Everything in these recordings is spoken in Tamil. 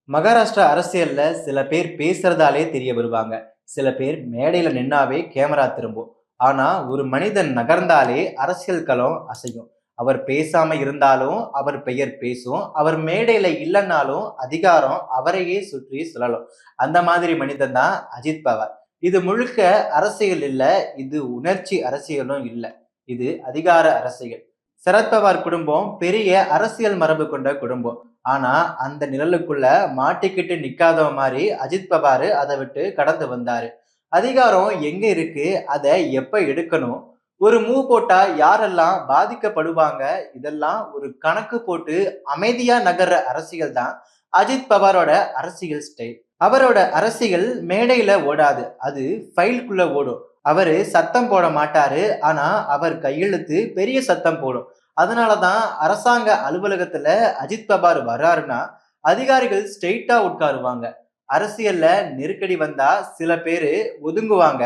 மகாராஷ்டிரா அரசியல்ல சில பேர் பேசுறதாலே தெரிய வருவாங்க. சில பேர் மேடையில நின்னாவே கேமரா திரும்பும். ஆனா ஒரு மனிதன் நகர்ந்தாலே அரசியல் களம் அசையும். அவர் பேசாம இருந்தாலும் அவர் பெயர் பேசும். அவர் மேடையில இல்லைன்னாலும் அதிகாரம் அவரையே சுற்றி சுழலும். அந்த மாதிரி மனிதன் தான் அஜித் பவார். இது முழுக்க அரசியல் இல்ல. இது உணர்ச்சி அரசியலும் இல்ல. இது அதிகார அரசியல். சரத்பவார் குடும்பம் பெரிய அரசியல் மரபு கொண்ட குடும்பம். ஆனா அந்த நிழலுக்குள்ள மாட்டிக்கிட்டு நிக்காதவ மாதிரி அஜித் பவார் அதை விட்டு கடந்து வந்தாரு. அதிகாரம் எங்க இருக்கு, அதை எப்ப எடுக்கணும், ஒரு மூவ் போட்டா யாரெல்லாம் பாதிக்கப்படுவாங்க, இதெல்லாம் ஒரு கணக்கு போட்டு அமைதியா நகர்ற அரசியல் தான் அஜித் பவாரோட அரசியல் ஸ்டைல். அவரோட அரசியல் மேடையில ஓடாது, அது ஃபைல்குள்ள ஓடும். அவரு சத்தம் போட மாட்டாரு, ஆனா அவர் கையெழுத்து பெரிய சத்தம் போடும். அதனாலதான் அரசாங்க அலுவலகத்துல அஜித் பவார் வர்றாருன்னா அதிகாரிகள் ஸ்ட்ரெயிட்டா உட்காருவாங்க. அரசியல்ல நெருக்கடி வந்தா சில பேரு ஒதுங்குவாங்க,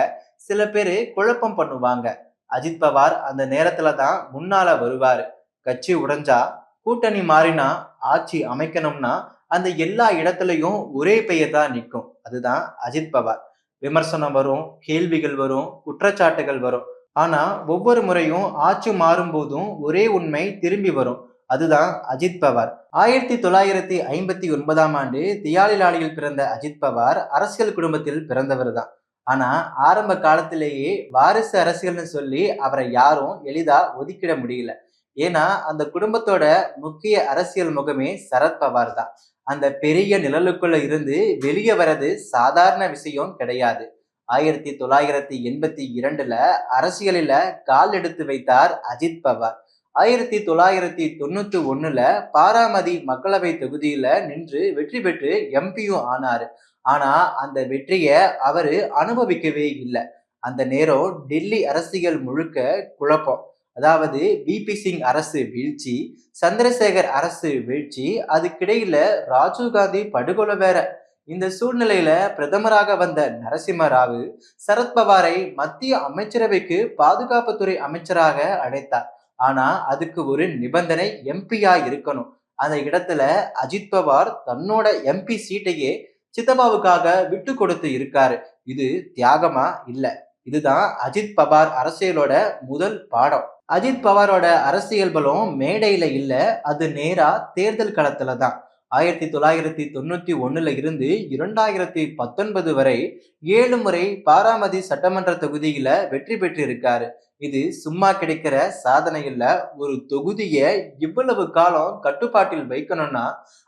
சில பேரு குழப்பம் பண்ணுவாங்க. அஜித் பவார் அந்த நேரத்துல தான் முன்னால வருவாரு. கட்சி உடைஞ்சா, கூட்டணி மாறினா, ஆட்சி அமைக்கணும்னா அந்த எல்லா இடத்துலயும் ஒரே பெயர் தான் நிற்கும். அதுதான் அஜித் பவார். விமர்சனம் வரும், கேள்விகள் வரும், குற்றச்சாட்டுகள் வரும். ஆனா ஒவ்வொரு முறையும் ஆட்சி மாறும் போதும் ஒரே உண்மை திரும்பி வரும். அதுதான் அஜித் பவார். 1959ஆம் ஆண்டு தியாலிலாலியில் பிறந்த அஜித் பவார் அரசியல் குடும்பத்தில் பிறந்தவர் தான். ஆனா ஆரம்ப காலத்திலேயே வாரிசு அரசியல்னு சொல்லி அவரை யாரும் எளிதா ஒதுக்கிட முடியல. ஏன்னா அந்த குடும்பத்தோட முக்கிய அரசியல் முகமே சரத் பவார் தான். அந்த பெரிய நிழலுக்குள்ள இருந்து வெளியே வர்றது சாதாரண விஷயம் கிடையாது. 1982ல அரசியலில கால் எடுத்து வைத்தார் அஜித் பவார். 1991ல பாராமதி மக்களவை தொகுதியில நின்று வெற்றி பெற்று எம்பியும் ஆனாரு. ஆனா அந்த வெற்றிய அவரு அனுபவிக்கவே இல்லை. அந்த நேரம் டெல்லி அரசியல் முழுக்க குழப்பம். அதாவது விபி சிங் அரசு வீழ்ச்சி, சந்திரசேகர் அரசு வீழ்ச்சி, அதுக்கிடையில ராஜீவ்காந்தி படுகொலை வேற. இந்த சூழ்நிலையில பிரதமராக வந்த நரசிம்ம ராவு சரத்பவாரை மத்திய அமைச்சரவைக்கு பாதுகாப்புத்துறை அமைச்சராக அழைத்தார். ஆனா அதுக்கு ஒரு நிபந்தனை, எம்பியா இருக்கணும். அந்த இடத்துல அஜித் பவார் தன்னோட எம்பி சீட்டையே சித்தப்பாவுக்காக விட்டு கொடுத்து இருக்காரு. இது தியாகமா? இல்ல. இதுதான் அஜித் பவார் அரசியலோட முதல் பாடம். அஜித் பவாரோட அரசியல் பலம் மேடையில இல்ல, அது நேரா தேர்தல் களத்துல தான். 1991ல இருந்து 2019 வரை 7 முறை பாராமதி சட்டமன்ற தொகுதியில வெற்றி பெற்று இருக்காரு. இது சும்மா கிடைக்கிற சாதனை இல்ல. ஒரு தொகுதிய இவ்வளவு காலம் கட்டுப்பாட்டில் வைக்கணும்னா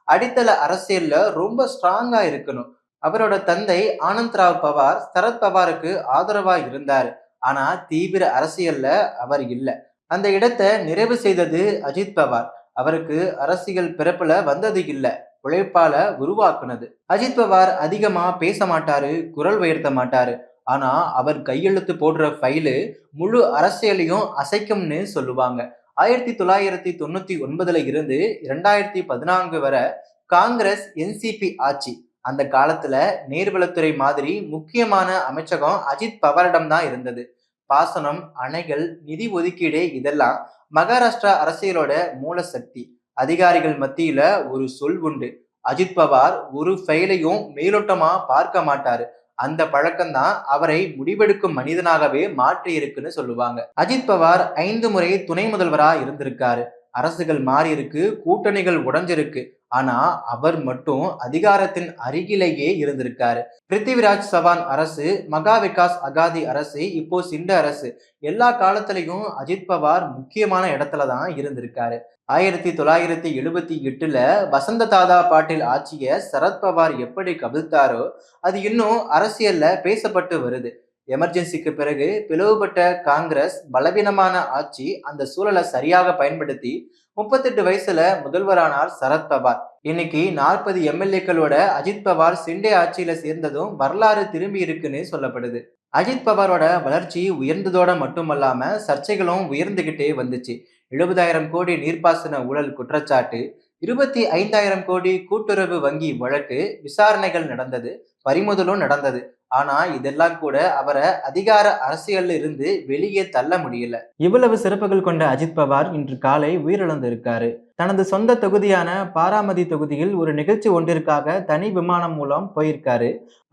அடித்தள அரசியல்ல ரொம்ப ஸ்ட்ராங்கா இருக்கணும். அவரோட தந்தை ஆனந்த்ராவ் பவார் சரத் பவாருக்கு ஆதரவா இருந்தாரு. ஆனா தீவிர அரசியல்ல அவர் இல்ல. அந்த இடத்தை நிறைவு செய்தது அஜித் பவார். அவருக்கு அரசியல் பிறப்புல வந்தது இல்ல, உழைப்பால உருவாக்குனது. அஜித் பவார் அதிகமா பேச மாட்டாரு, குரல் உயர்த்த மாட்டாரு. ஆனா அவர் கையெழுத்து போடுற ஃபைலு முழு அரசியலையும் அசைக்கும்னு சொல்லுவாங்க. 1999ல இருந்து 2014 வரை காங்கிரஸ் என்சிபி ஆட்சி. அந்த காலத்துல நீர்வளத்துறை மாதிரி முக்கியமான அமைச்சகம் அஜித் பவாரிடம் தான் இருந்தது. பாசனம், அணைகள், நிதி ஒதுக்கீடு, இதெல்லாம் மகாராஷ்டிரா அரசியலோட மூல சக்தி. அதிகாரிகள் மத்தியில ஒரு சொல் உண்டு, அஜித் பவார் ஒரு ஃபைலையும் மேலோட்டமா பார்க்க மாட்டாரு. அந்த பழக்கம்தான் அவரை முடிவெடுக்கும் மனிதனாகவே மாற்றி இருக்குன்னு சொல்லுவாங்க. அஜித் பவார் 5 முறை துணை முதல்வரா இருந்திருக்காரு. அரசுகள் மாறி இருக்கு, கூட்டணிகள் உடைஞ்சிருக்கு. ஆனா அவர் மட்டும் அதிகாரத்தின் அருகிலேயே இருந்திருக்காரு. பிருத்திவிராஜ் சவான் அரசு, மகா விகாஸ் அகாதி அரசு, இப்போ சிண்ட அரசு, எல்லா காலத்திலையும் அஜித் பவார் முக்கியமான இடத்துல தான் இருந்திருக்காரு. 1978ல வசந்த தாதா பாட்டீல் ஆட்சிய சரத்பவார் எப்படி கவிழ்த்தாரோ அது இன்னும் அரசியல்ல பேசப்பட்டு வருது. எமர்ஜென்சிக்கு பிறகு பிளவுபட்ட காங்கிரஸ் பலவீனமான ஆட்சி, அந்த சூழலை சரியாக பயன்படுத்தி 38 வயசுல முதல்வரானார் சரத்பவார். இன்னைக்கு 40 எம்எல்ஏக்களோட அஜித் பவார் சிண்டே ஆட்சியில சேர்ந்ததும் வரலாறு திரும்பி இருக்குன்னு சொல்லப்படுது. அஜித் பவாரோட வளர்ச்சி உயர்ந்ததோட மட்டுமல்லாம சர்ச்சைகளும் உயர்ந்துகிட்டே வந்துச்சு. 70,000 கோடி நீர்ப்பாசன ஊழல் குற்றச்சாட்டு, 25,000 கோடி கூட்டுறவு வங்கி வழக்கு, விசாரணைகள் நடந்தது, பறிமுதலும் நடந்தது. ஆனா இதெல்லாம் கூட அவரை அதிகார அரசியல்ல இருந்து வெளியே தள்ள முடியல. இவ்வளவு சிறப்புகள் கொண்ட அஜித் பவார் இன்று காலை உயிரிழந்து இருக்காரு. தனது சொந்த தொகுதியான பாராமதி தொகுதியில் ஒரு நிகழ்ச்சி ஒன்றிற்காக தனி விமானம் மூலம் போயிருக்காரு.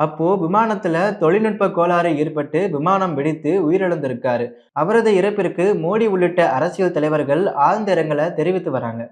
அப்போ விமானத்துல தொழில்நுட்ப கோளாறு ஏற்பட்டு விமானம் வெடித்து உயிரிழந்திருக்காரு. அவரது இறப்பிற்கு மோடி உள்ளிட்ட அரசியல் தலைவர்கள் ஆழ்ந்த இரங்கலை தெரிவித்து வராங்க.